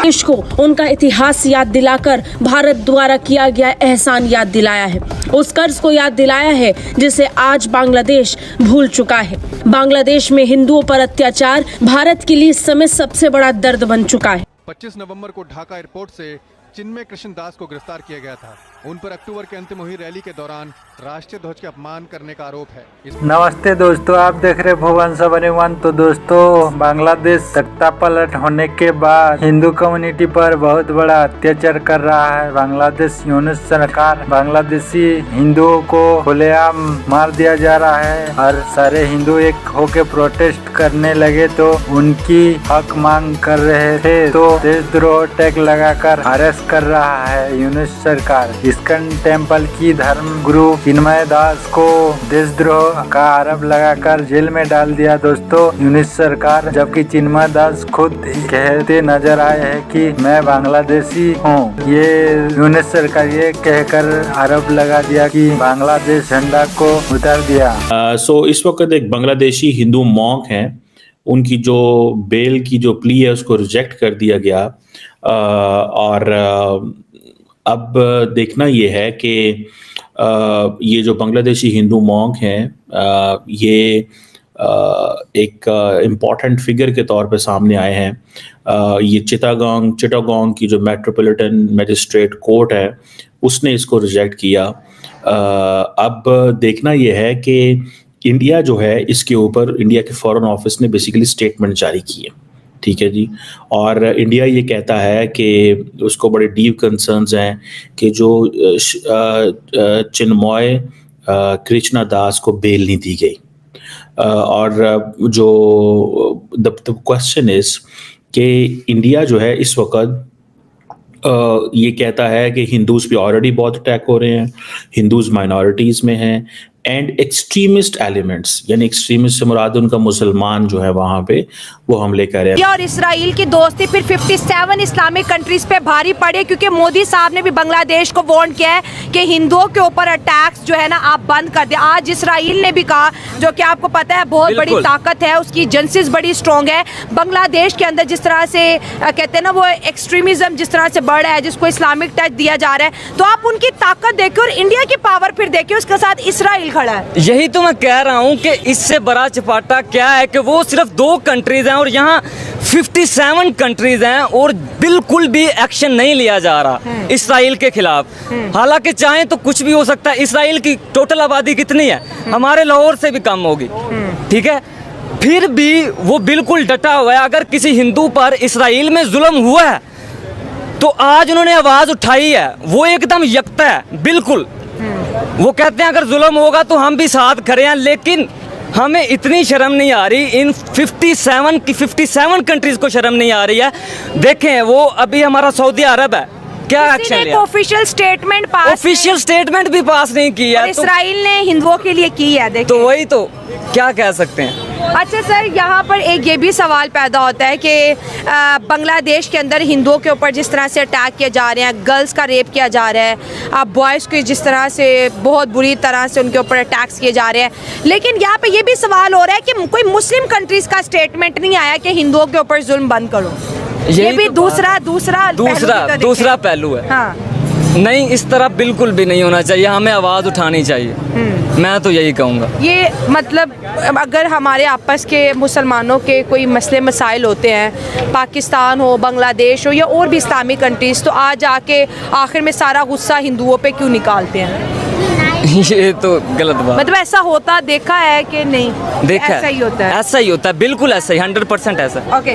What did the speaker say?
देश को उनका इतिहास याद दिलाकर भारत द्वारा किया गया एहसान याद दिलाया है, उस कर्ज को याद दिलाया है जिसे आज बांग्लादेश भूल चुका है। बांग्लादेश में हिंदुओं पर अत्याचार भारत के लिए इस समय सबसे बड़ा दर्द बन चुका है। 25 नवंबर को ढाका एयरपोर्ट से चिन्मय कृष्ण दास को गिरफ्तार किया गया था। उन पर अक्टूबर के अंतिम हुई रैली के दौरान राष्ट्रीय ध्वज के अपमान करने का आरोप है। नमस्ते दोस्तों, आप देख रहे भुवन 71। तो दोस्तों, बांग्लादेश सत्ता पलट होने के बाद हिंदू कम्युनिटी पर बहुत बड़ा अत्याचार कर रहा है। बांग्लादेश यूनिट सरकार बांग्लादेशी हिंदुओं को खुलेआम मार दिया जा रहा है और सारे हिंदू एक होके प्रोटेस्ट करने लगे तो उनकी हक मांग कर रहे थे तो देशद्रोह टैग लगाकर अरेस्ट कर रहा है यूनिट सरकार। इस्कन टेम्पल की धर्म गुरु चिन्मय दास को देशद्रोह का आरोप लगाकर जेल में डाल दिया दोस्तों यूनिट सरकार, जबकि चिन्मय दास खुद कहते नजर आए हैं कि मैं बांग्लादेशी हूँ। ये यूनिट सरकार ये कहकर आरोप लगा दिया कि बांग्लादेश झंडा को उतार दिया। सो इस वक्त एक बांग्लादेशी हिंदू मॉन्क हैं, उनकी जो बेल की जो प्ली है उसको रिजेक्ट कर दिया गया। और अब देखना ये है कि ये जो बांग्लादेशी हिंदू मॉन्क हैं ये एक इम्पॉर्टेंट फिगर के तौर पे सामने आए हैं। ये चिटागोंग की जो मेट्रोपॉलिटन मैजिस्ट्रेट कोर्ट है उसने इसको रिजेक्ट किया। अब देखना ये है कि इंडिया जो है इसके ऊपर इंडिया के फॉरेन ऑफिस ने बेसिकली स्टेटमेंट जारी की है, ठीक है जी। और इंडिया ये कहता है कि उसको बड़े डीप कंसर्न्स हैं कि जो चिन्मय कृष्ण दास को बेल नहीं दी गई। और जो द क्वेश्चन इज कि इंडिया जो है इस वक्त ये कहता है कि हिंदूज पे ऑलरेडी बहुत अटैक हो रहे हैं, हिंदूज माइनॉरिटीज़ में हैं एंड एक्सट्रीमिस्ट एलिमेंट्स, यानी एक्सट्रीमिस्ट से मुराद उनका मुसलमान जो है वहाँ पे वो हमले कर रहे हैं। और इसराइल की दोस्ती फिर 57 इस्लामिक कंट्रीज पे भारी पड़े, क्योंकि मोदी साहब ने भी बांग्लादेश को वार्न किया है कि हिंदुओं के ऊपर अटैक्स जो है ना आप बंद कर दे। आज इसराइल ने भी कहा, जो कि आपको पता है बहुत बड़ी ताकत है, उसकी एजेंसीज बड़ी स्ट्रॉन्ग है। बांग्लादेश के अंदर जिस तरह से कहते हैं ना वो एक्सट्रीमिज्म जिस तरह से बढ़ रहा है, जिसको इस्लामिक टच दिया जा रहा है, तो आप उनकी ताकत देखिए और इंडिया की पावर फिर देखिए, उसके साथ इसराइल खड़ा है। यही तो मैं कह रहा हूँ कि इससे बड़ा चपाटा क्या है कि वो सिर्फ 2 कंट्रीज हैं और यहाँ 57 कंट्रीज हैं और बिल्कुल भी एक्शन नहीं लिया जा रहा इसराइल के खिलाफ। हालांकि चाहें तो कुछ भी हो सकता है। इसराइल की टोटल आबादी कितनी है? हमारे लाहौर से भी कम होगी, ठीक है। फिर भी वो बिल्कुल डटा हुआ है। अगर किसी हिंदू पर इसराइल में जुल्म हुआ है तो आज उन्होंने आवाज उठाई है, वो एकदम यकता है बिल्कुल। वो कहते हैं अगर जुल्म होगा तो हम भी साथ खड़े हैं, लेकिन हमें इतनी शर्म नहीं आ रही, इन 57 कंट्रीज को शर्म नहीं आ रही है। देखें वो अभी हमारा सऊदी अरब है, क्या एक्शन लिया? Official statement pass, official statement भी पास नहीं किया। इसराइल ने हिंदुओं के लिए की है, देखिए। तो वही तो क्या कह सकते हैं। अच्छा सर, यहाँ पर एक ये भी सवाल पैदा होता है कि बांग्लादेश के अंदर हिंदुओं के ऊपर जिस तरह से अटैक किए जा रहे हैं, गर्ल्स का रेप किया जा रहा है, अब बॉयज़ को जिस तरह से बहुत बुरी तरह से उनके ऊपर अटैक्स किए जा रहे हैं, लेकिन यहाँ पे ये भी सवाल हो रहा है कि कोई मुस्लिम कंट्रीज़ का स्टेटमेंट नहीं आया कि हिंदुओं के ऊपर जुल्म बंद करो। ये भी तो दूसरा पहलू है। हाँ, नहीं, इस तरह बिल्कुल भी नहीं होना चाहिए, हमें आवाज़ उठानी चाहिए। मैं तो यही कहूँगा। ये मतलब अगर हमारे आपस के मुसलमानों के कोई मसले मसाइल होते हैं, पाकिस्तान हो, बांग्लादेश हो या और भी इस्लामिक कंट्रीज़, तो आज आके आखिर में सारा गुस्सा हिंदुओं पे क्यों निकालते हैं? ये तो गलत बात। मतलब ऐसा होता देखा है कि नहीं? देखा ऐसा ही होता है। ऐसा ही होता है, बिल्कुल ऐसा ही, 100% ऐसा। ओके।